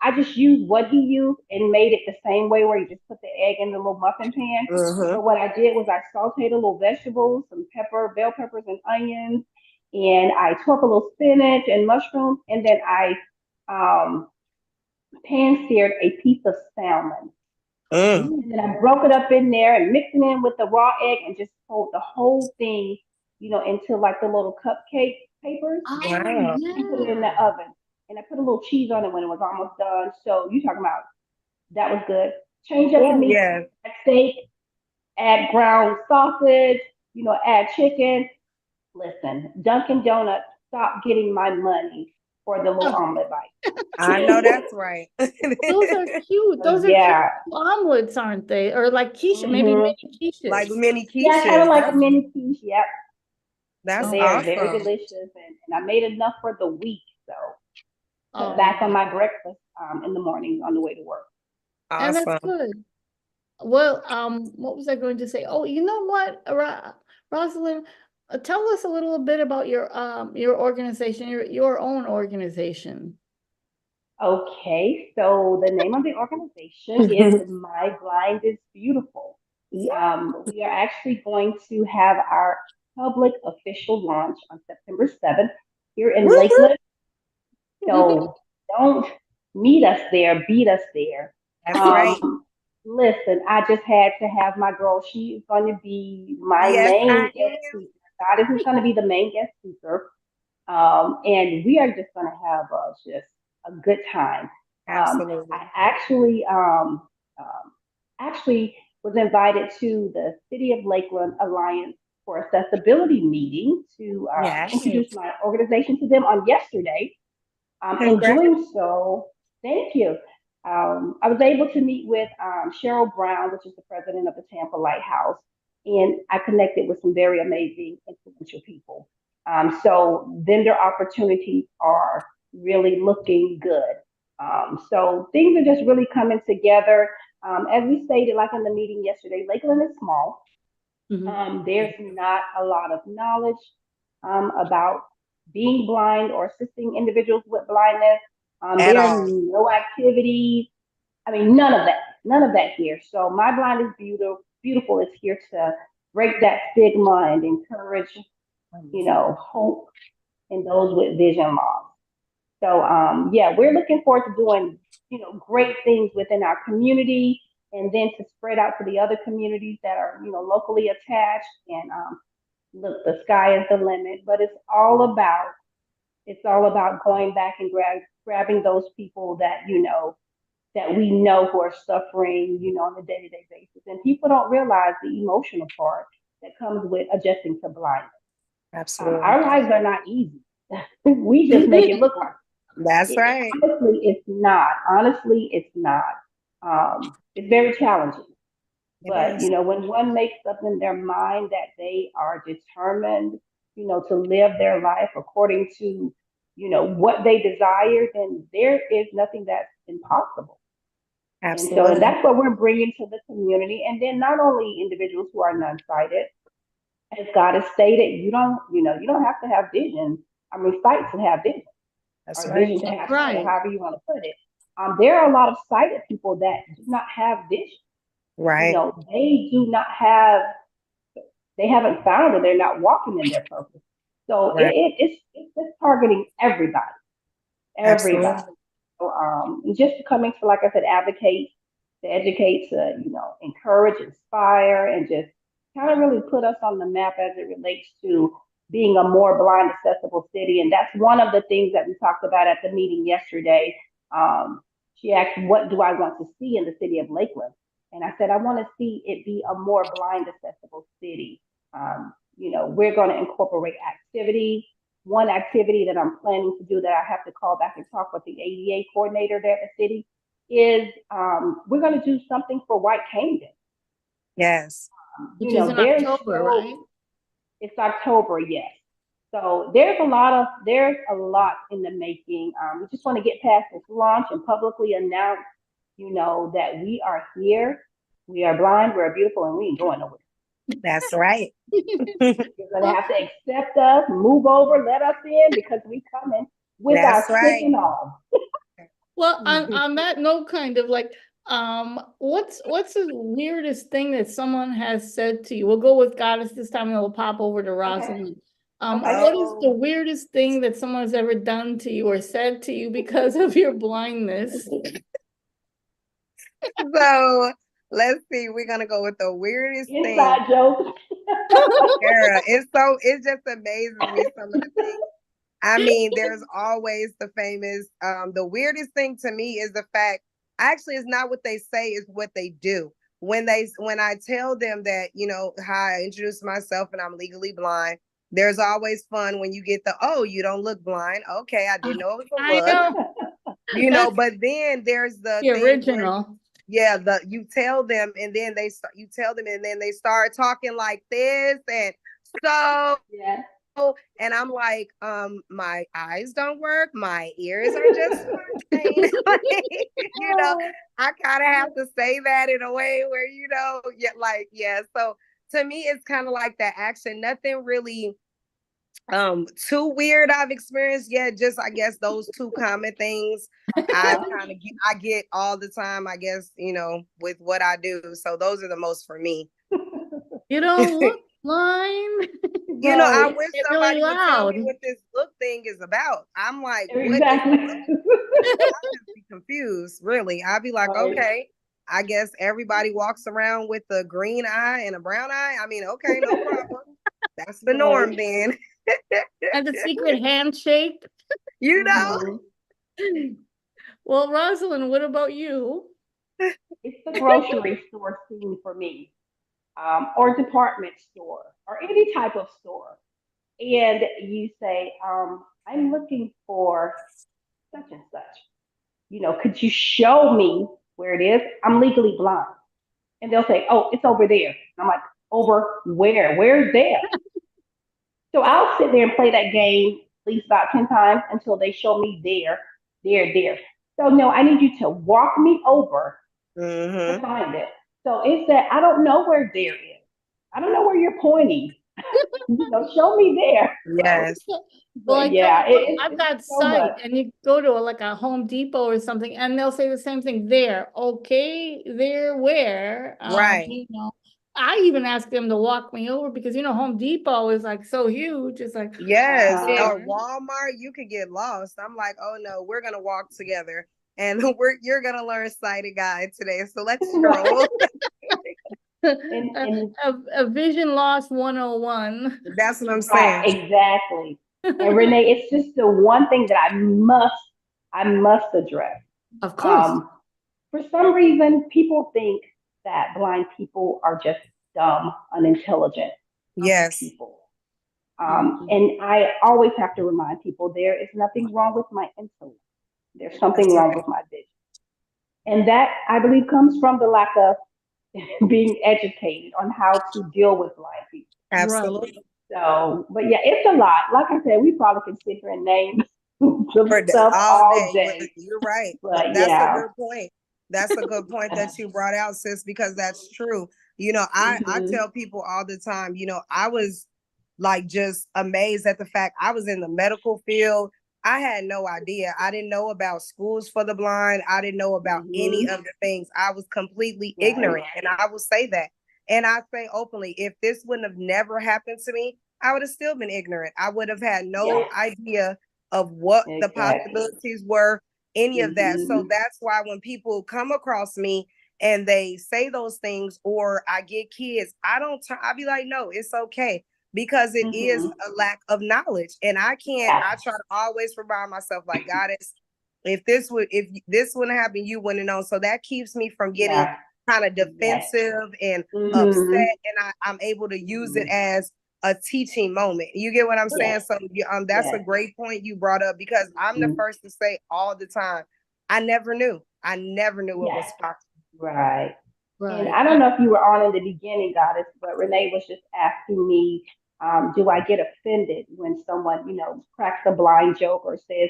I just used what he used and made it the same way, where you just put the egg in the little muffin pan. Mm-hmm. But what I did was I sauteed a little vegetables, some pepper, bell peppers, and onions, and I took a little spinach and mushroom, and then I um, pan seared a piece of salmon. Mm. Ooh. And then I broke it up in there and mixed it in with the raw egg and just pulled the whole thing, into like the little cupcake papers Oh, Wow. and put it in yeah. the oven. And I put a little cheese on it when it was almost done. So you talking about that was good. Change up the Oh meat, yes. add steak, add ground sausage, add chicken. Listen, Dunkin' Donuts, stop getting my money for the little Oh, omelet bite. I know that's right. those are cute. So Those are cute yeah. omelets, aren't they? Or like quiche, maybe Hmm. mini Like quiches. mini Yeah, kind of quiches. like a mini quiche. Yep. So That's they are very awesome. delicious, and I made enough for the week. So cut Oh, back on my breakfast in the morning on the way to work. and that's Awesome. good. Well, what was I going to say? Oh, you know what, Rosalind, tell us a little bit about your organization, your own organization. Okay, so the name of the organization is My Blind is Beautiful. Yeah. We are actually going to have our public official launch on September 7th here in Woo-hoo. Lakeland. So don't meet us there, beat us there. That's right. Listen, I just had to have my girl. She is going to be my Yes, main I guest speaker. Goddess is going to be the main guest speaker. And we are just going to have just a good time. am. Absolutely. I actually was invited to the City of Lakeland Alliance for Accessibility meeting to Yes. introduce my organization to them on yesterday. In Congrats. doing so, thank you. I was able to meet with Cheryl Brown, which is the president of the Tampa Lighthouse, and I connected with some very amazing, influential people. So vendor opportunities are really looking good. So things are just really coming together. As we stated, like in the meeting yesterday, Lakeland is small. Mhm. There's not a lot of knowledge about being blind or assisting individuals with blindness. At There are all. no activities. I mean, none of that here. So my blind is beautiful. Beautiful is here to break that stigma and encourage, hope in those with vision loss. So yeah, we're looking forward to doing great things within our community, and then to spread out to the other communities that are locally attached. And look, the sky is the limit. But it's all about going back and grabbing those people that that we know who are suffering, on a day-to-day basis. And people don't realize the emotional part that comes with adjusting to blindness. Absolutely. Our lives are not easy. We just make it look like That's right. Honestly, it's not. Honestly, it's not. It's very challenging. But when one makes up in their mind that they are determined, to live their life according to, what they desire, then there is nothing that's impossible. Absolutely. And that's what we're bringing to the community. And then not only individuals who are non-sighted, as God has stated, you don't have to have vision. I mean, sight to have vision, That's or right. vision to have sight, Right. however you want to put it. There are a lot of sighted people that do not have vision. Right. They do not have, they haven't found it. They're not walking in their purpose. So Right. it's just targeting everybody. Everybody. Absolutely. So, just coming to, like I said, advocate, to educate, to, encourage, inspire, and just kind of really put us on the map as it relates to being a more blind accessible city. And that's one of the things that we talked about at the meeting yesterday. She asked, what do I want to see in the city of Lakeland? And I said, I want to see it be a more blind accessible city. We're going to incorporate activities. One activity that I'm planning to do that I have to call back and talk with the ADA coordinator there at the city is we're going to do something for White Canyon. Yes. Which is in October, right? It's October, yes. So there's a lot in the making. We just want to get past this launch and publicly announce, that we are here. We are blind, we're beautiful, and we ain't going nowhere. That's right. You're gonna have to accept us, move over, let us in, because we coming with our stick and all. Well, on that note, kind of like, what's the weirdest thing that someone has said to you? We'll go with Goddess this time, and we'll pop over to Rosalyn. What is the weirdest thing that someone has ever done to you or said to you because of your blindness? So let's see. We're gonna go with the weirdest Inside thing. joke. Yeah, it just amazes me some of the things. I mean, there's always the famous, the weirdest thing to me is the fact, actually it's not what they say, it's what they do. When I tell them that, how I introduce myself and I'm legally blind, there's always fun when you get oh, you don't look blind. Okay, I didn't know it was a look. Know. But then there's the original. You tell them and then they start talking like this, and so yeah. And I'm like, my eyes don't work, my ears are just fine. I kind of have to say that in a way where, so to me, it's kind of like that action. Nothing really too weird I've experienced yet. Just, I guess, those two common things I get all the time, I guess, with what I do. So those are the most for me. You don't look blind. I wish somebody really would tell me what this look thing is about. I'm like, exactly. What is I'll just be confused, really. I'll be like, okay, I guess everybody walks around with a green eye and a brown eye. I mean, okay, no problem. That's the norm then. And the secret handshake. Well, Rosalyn, what about you? It's the grocery store scene for me, or department store, or any type of store. And you say, I'm looking for such and such. Could you show me where it is? I'm legally blind. And they'll say, oh, it's over there. And I'm like, over where? Where's there? So I'll sit there and play that game at least about 10 times until they show me there. So no, I need you to walk me over to find it. So it's that I don't know where there is. I don't know where you're pointing. Show me there. Yes. Well, I've got sight, and you go to a Home Depot or something, and they'll say the same thing. There, okay, there, where? Right. I even ask them to walk me over because Home Depot is so huge. It's like yes, or Walmart, you could get lost. I'm like, oh no, we're gonna walk together, and you're gonna learn sighted guide today. So let's stroll. a vision loss 101. That's what I'm saying. Right, exactly. And Renee, it's just the one thing that I must address. Of course. for some reason, people think that blind people are just dumb, unintelligent Yes. people. Mhm. And I always have to remind people there is nothing wrong with my intellect. There's something That's wrong right. with my vision. And that, I believe, comes from the lack of being educated on how to deal with blind people. Right. Absolutely. So, but yeah, it's a lot. Like I said, we probably can sit here and name some For stuff all all day. day. You're right. But That's a yeah. good point. That's a good point that you brought out, sis, because that's true. I Hmm. tell people all the time, I was like just amazed at the fact I was in the medical field. I had no idea. I didn't know about schools for the blind. I didn't know about any Hmm. of the things. I was completely Right. ignorant. And I will say that. And I say openly, if this wouldn't have never happened to me, I would have still been ignorant. I would have had no Yes. idea of what the Exactly. possibilities were, any of that. So Hmm. that's why when people come across me and they say those things, or I get kids, I don't turn, I be like, no, it's okay. Because it is Hmm. a lack of knowledge. And Yes. I try to always remind myself, like, God, if this wouldn't happen, you wouldn't know. So that keeps me from getting Yeah. kind of Yes. defensive and Hmm. upset. And I'm able to use it as a teaching moment. You get what I'm saying? Yes. So that's a Yes. great point you brought up, because I'm the Hmm. first to say all the time, I never knew. I never knew it Yes. was possible. Right. And Right. I don't know if you were on in the beginning, Goddess, but Renee was just asking me, do I get offended when someone, cracks a blind joke or says,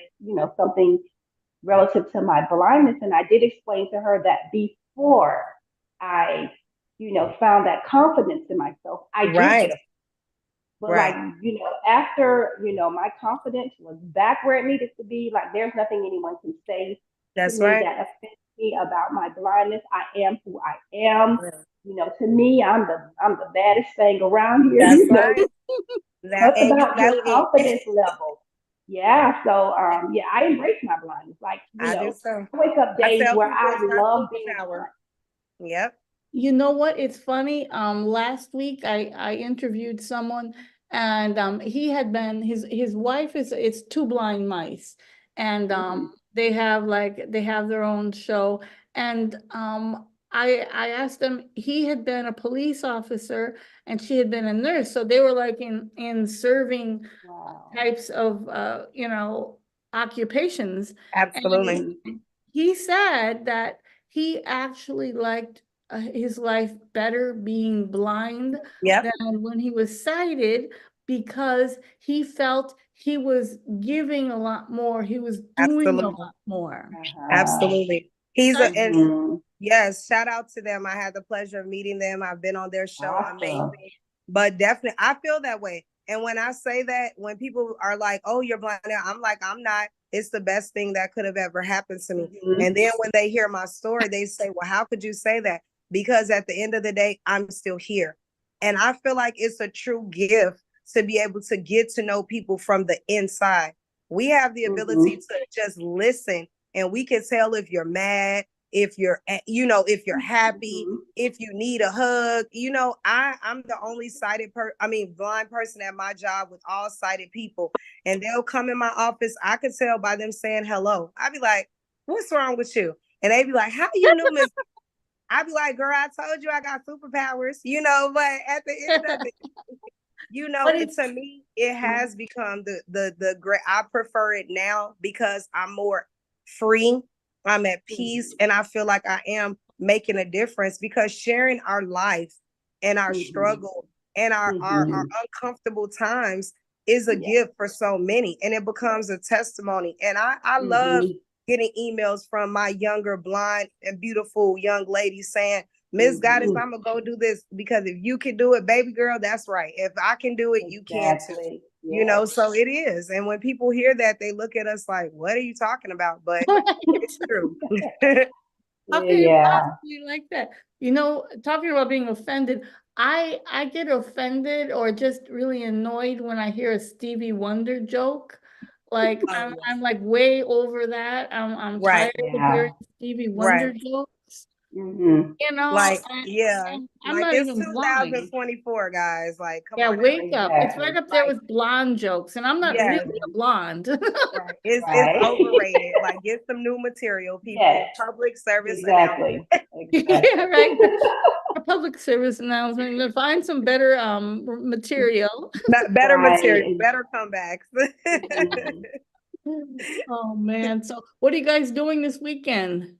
something relative to my blindness? And I did explain to her that before I, found that confidence in myself, I did get Right, offended. But like, right. after, my confidence was back where it needed to be, like there's nothing anyone can say to That's me right. that offends me about my blindness. I am who I am. Yeah. To me, I'm the baddest thing around here. That's right. Now, It's and about your that's it. confidence level. Yeah. So yeah, I embrace my blindness. Like, I do so. I wake up I days tell where people I it's my love being superpower. blind. Yep. You know what? It's funny. Last week I interviewed someone, and he had been his wife is it's two blind mice, and Hmm. they have their own show, and I asked him, he had been a police officer and she had been a nurse, so they were like in serving Wow. types of occupations, and Absolutely. Hmm. he said that he actually liked his life better being blind Yep. than when he was sighted, because he felt he was giving a lot more, he was doing a Absolutely. lot more. Uh-huh. Absolutely. He's a, and Hmm. yes, shout out to them. I had the pleasure of meeting them. I've been on their show. Awesome. Amazing. But definitely, I feel that way. And when I say that, when people are like, oh, you're blind now, I'm like, I'm not. It's the best thing that could have ever happened to me. Hmm. And then when they hear my story, they say, well, how could you say that? Because at the end of the day, I'm still here. And I feel like it's a true gift to be able to get to know people from the inside. We have the ability Hmm. to just listen, and we can tell if you're mad, if you're if you're happy, Hmm. if you need a hug. I'm the only blind person at my job with all sighted people, and they'll come in my office. I could tell by them saying hello. I'd be like, what's wrong with you? And they'd be like, how you knew, Miss? I'd be like, girl, I told you I got superpowers, but at the end of it, But to it's me, it has become the great. I prefer it now because I'm more free. I'm at peace, Hmm. and I feel like I am making a difference, because sharing our life and our Hmm. struggle and our Hmm. uncomfortable times is a Yes. gift for so many, and it becomes a testimony. And I love Hmm. getting emails from my younger blind and beautiful young ladies saying, Miss Goddess, Hmm. I'm gonna go do this, because if you can do it, baby girl, that's right. If I can do it, you can too. Exactly. Yes. So it is. And when people hear that, they look at us like, what are you talking about? But it's true. how can you Yeah. possibly like that? Talking about being offended, I get offended or just really annoyed when I hear a Stevie Wonder joke. Like Oh, I'm like way over that. I'm tired right, of hearing Yeah. Stevie Wonder right. jokes. Mhm. You know, Like, yeah, and I'm like not it's even blind. 2024, guys. Like, come Yeah, on now. wake up. It's right Exactly. up there Like, with blonde jokes, and I'm not yes, really a blonde. right. It's Right. overrated. Like, get some new material, Yes, people. Public service announcement. exactly. Yeah, Exactly. right. A public service announcement to find some better material. Better material, Right. better comebacks. Mhm. Oh man. So what are you guys doing this weekend?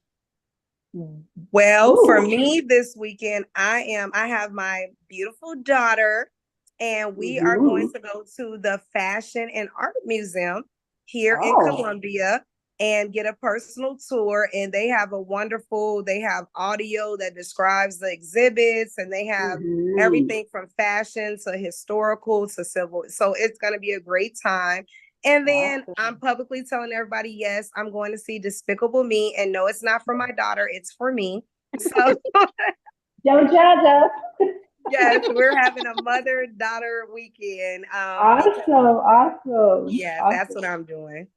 Well, for Ooh. me this weekend, I have my beautiful daughter, and we are going Mhm. to go to the Fashion and Art Museum here in Oh. Columbia and get a personal tour. And they have audio that describes the exhibits, and they have Mhm. everything from fashion to historical to civil. So it's going to be a great time. And then I'm Awesome. publicly telling everybody, yes, I'm going to see Despicable Me. And no, it's not for my daughter, it's for me. So, Don't judge us. yes, we're having a mother-daughter weekend. Because, Awesome. Awesome. yeah, that's what Awesome. I'm doing.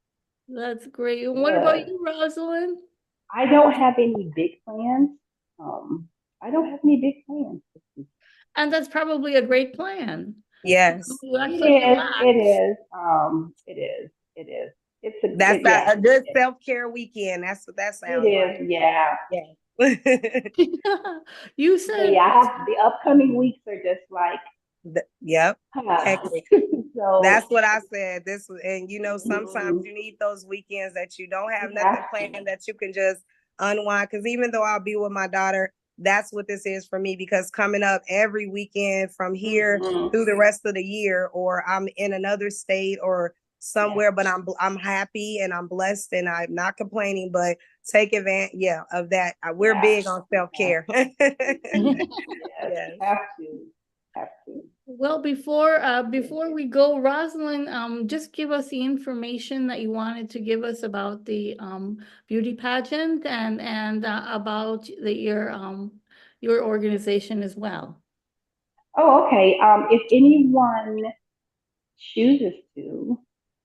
That's great. And what about Good. you, Rosalind? I don't have any big plans. Um, I don't have any big plans. And that's probably a great plan. Yes. You It actually is. It relax. is. It is. It is. That's Yeah. a good self-care weekend. That's what that It sounds like. is. Yeah. Yeah. You But said yeah, I have the upcoming weeks are just like, Yep. huh. Hectic. So That's what I said. And sometimes mhm, you need those weekends that you don't have you have nothing to. planned, that you can just unwind. Because even though I'll be with my daughter, that's what this is for me. Because coming up every weekend from here Mhm. through the rest of the year, or I'm in another state or Yeah. somewhere, but I'm happy and I'm blessed and I'm not complaining. But take advantage, yeah, of that. We're Yeah. big on self Yeah. care. Yes. Yes. Have to. Have to. well, before we go, Rosalind, just give us the information that you wanted to give us about the beauty pageant and about your organization as well. Oh, okay. If anyone chooses to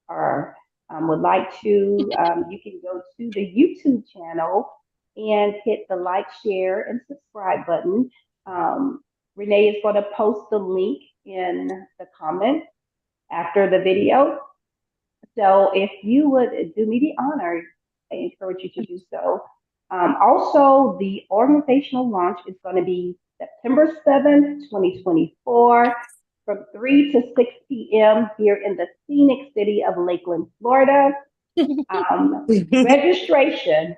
or would like to, you can go to the YouTube channel and hit the like, share, and subscribe button. Um, Renee is going to post the link in the comments after the video. So if you would do me the honor, I encourage you to do so. Also, the organizational launch is going to be September 7th, 2024, from 3 to 6 p.m. here in the scenic city of Lakeland, Florida. Registration,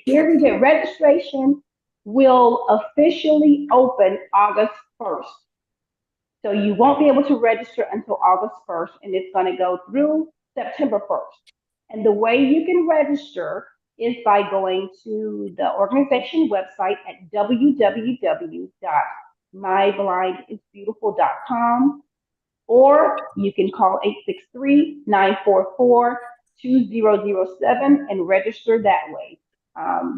here we go, registration will officially open August 1st. So you won't be able to register until August 1st, and it's going to go through September 1st. And the way you can register is by going to the organization website at www.myblindisbeautiful.com, or you can call 863-944-2007 and register that way.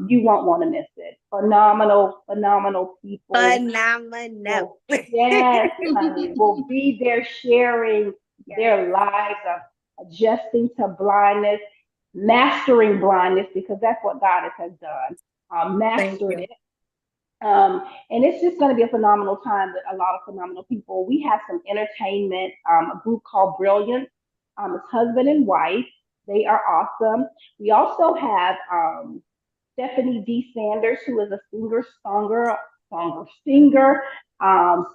You won't want to miss it. Phenomenal, phenomenal people Phenomenal. will, yes, honey, will be there sharing Yes. their lives of adjusting to blindness, mastering blindness, because that's what God has done. Thank Mastered you. it. And it's just going to be a phenomenal time with a lot of phenomenal people. We have some entertainment, a group called Brilliance. It's husband and wife. They are awesome. We also have Stephanie D. Sanders, who is a singer,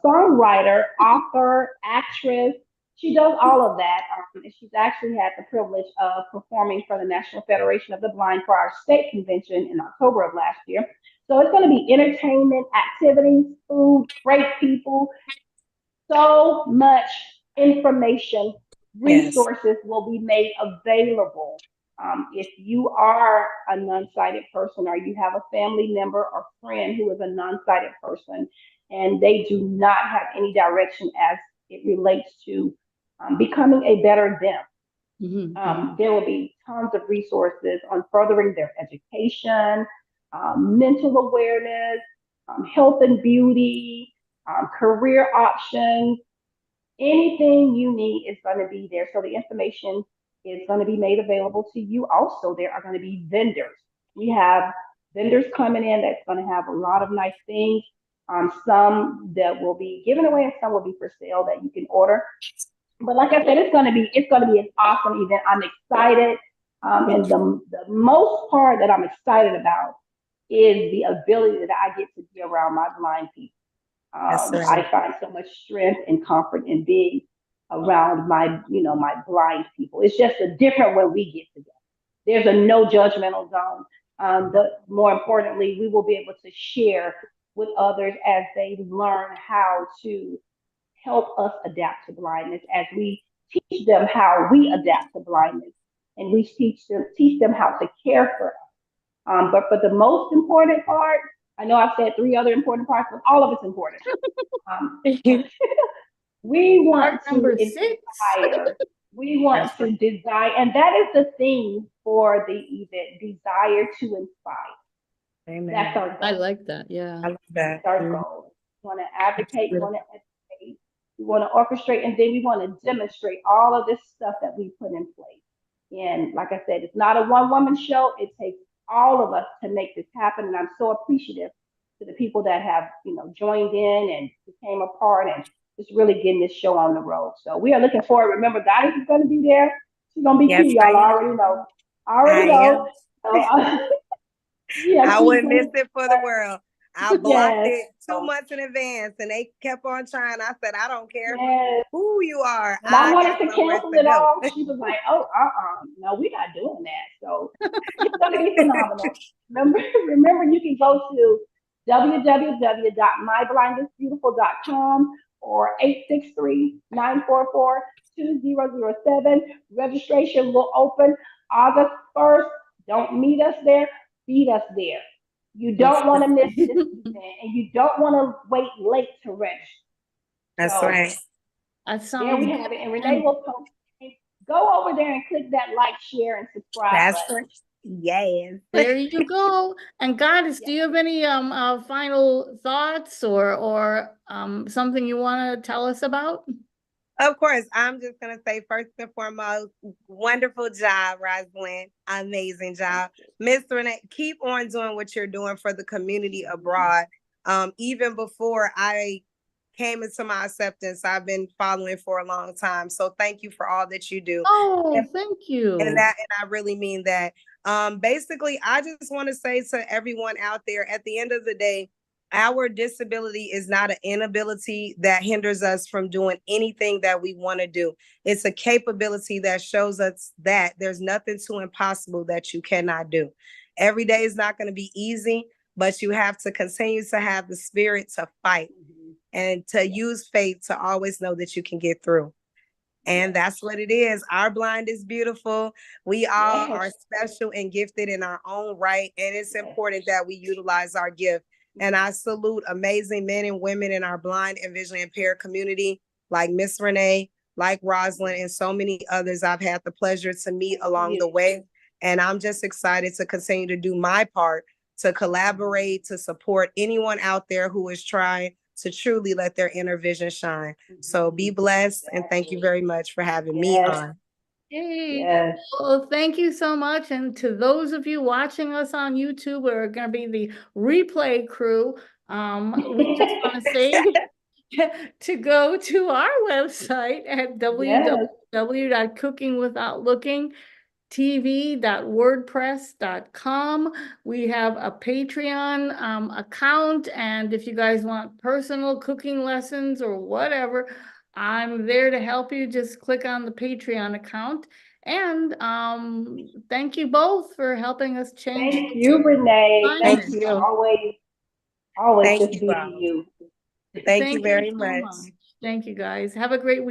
songwriter, author, actress. She does all of that. And she's actually had the privilege of performing for the National Federation of the Blind for our state convention in October of last year. So it's going to be entertainment, activities, food, great people, so much information, Yes. resources will be made available. If you are a non-sighted person or you have a family member or friend who is a non-sighted person and they do not have any direction as it relates to becoming a better them, Mhm, mhm. there will be tons of resources on furthering their education, mental awareness, health and beauty, career options. Anything you need is going to be there. So the information is going to be made available to you. Also, there are going to be vendors. We have vendors coming in that's going to have a lot of nice things. Some that will be given away and some will be for sale that you can order. But like I said, it's gonna be an awesome event. I'm excited, and the most part that I'm excited about is the ability that I get to be around my blind people. That's I right. find so much strength and comfort in being around my blind people. It's just a different when we get together. There's a no judgmental zone. More importantly, we will be able to share with others as they learn how to help us adapt to blindness, as we teach them how we adapt to blindness, and we teach them how to care for us. But for the most important part, I know I've said three other important parts, but all of it's important. Um, we Part want to number 6. inspire. We want That's right. to design, and that is the theme for the event: desire to inspire. That's Amen. our I goal. like that. Yeah. I love that. That's our Mhm. goal. We want to advocate, we Beautiful. want to educate, we want to orchestrate, and then we want to demonstrate all of this stuff that we put in place. And like I said, it's not a one-woman show. It takes all of us to make this happen. And I'm so appreciative to the people that have, joined in and became a part and just really getting this show on the road. So we are looking forward. Remember, Goddess is going to be there. She's going to be Yes, key, I y'all. I am. already know. I I already know. am. So, yeah, I she's wouldn't going miss to it for the world. I blocked yes. it two So, months in advance and they kept on trying. I said, I don't care yes. who you are. When I I wanted got to somewhere cancel to it go. all, she was like, "Oh, no, we're not doing that." So it's going to be phenomenal. Remember, remember, you can go to www.myblindnessbeautiful.com or 863-944-2007. Registration will open August 1st. Don't meet us there. Beat us there. You That's, don't want to miss this event, and you don't want to wait late to register. that's So right. That there sounds we good. have it. And Renee And will post it. Go over there and click that like, share, and subscribe That's button. right. Yes. there you go. And Goddess, do Yeah. you have any final thoughts or something you want to tell us about? Of course, I'm just going to say first and foremost, wonderful job, Rosalyn. Amazing Thank job. you. Miss Renee, keep on doing what you're doing for the community abroad. Even before I came into my acceptance, I've been following for a long time. So thank you for all that you do. Oh, And, thank and you. that, and I really mean that. Basically, I just want to say to everyone out there, at the end of the day, our disability is not an inability that hinders us from doing anything that we want to do. It's a capability that shows us that there's nothing too impossible that you cannot do. Every day is not going to be easy, but you have to continue to have the spirit to fight Mhm. and to Yes. use faith to always know that you can get through. And Yes. that's what it is. Our blind is beautiful. We all Yes. are special and gifted in our own right. And it's Yes. important that we utilize our gift. And Mhm. I salute amazing men and women in our blind and visually impaired community, like Miss Renee, like Rosalyn, and so many others I've had the pleasure to meet Thank along the you. way. And I'm just excited to continue to do my part to collaborate, to support anyone out there who is trying to truly let their inner vision shine. So be Mhm. blessed and thank you Exactly. very much for having me Yes. on. Hey, Yes. well, thank you so much. And to those of you watching us on YouTube, we're going to be the replay crew. We just want to say to go to our website at Yes. www.cookingwithoutlookingtv.wordpress.com. We have a Patreon account, and if you guys want personal cooking lessons or whatever, I'm there to help you. Just click on the Patreon account. And thank you both for helping us change Thank you, Renee. Thank Thank alignment. you for you. always Thank just you being all. you. Thank you Thank you very so much. much. Thank you guys. Have a great week.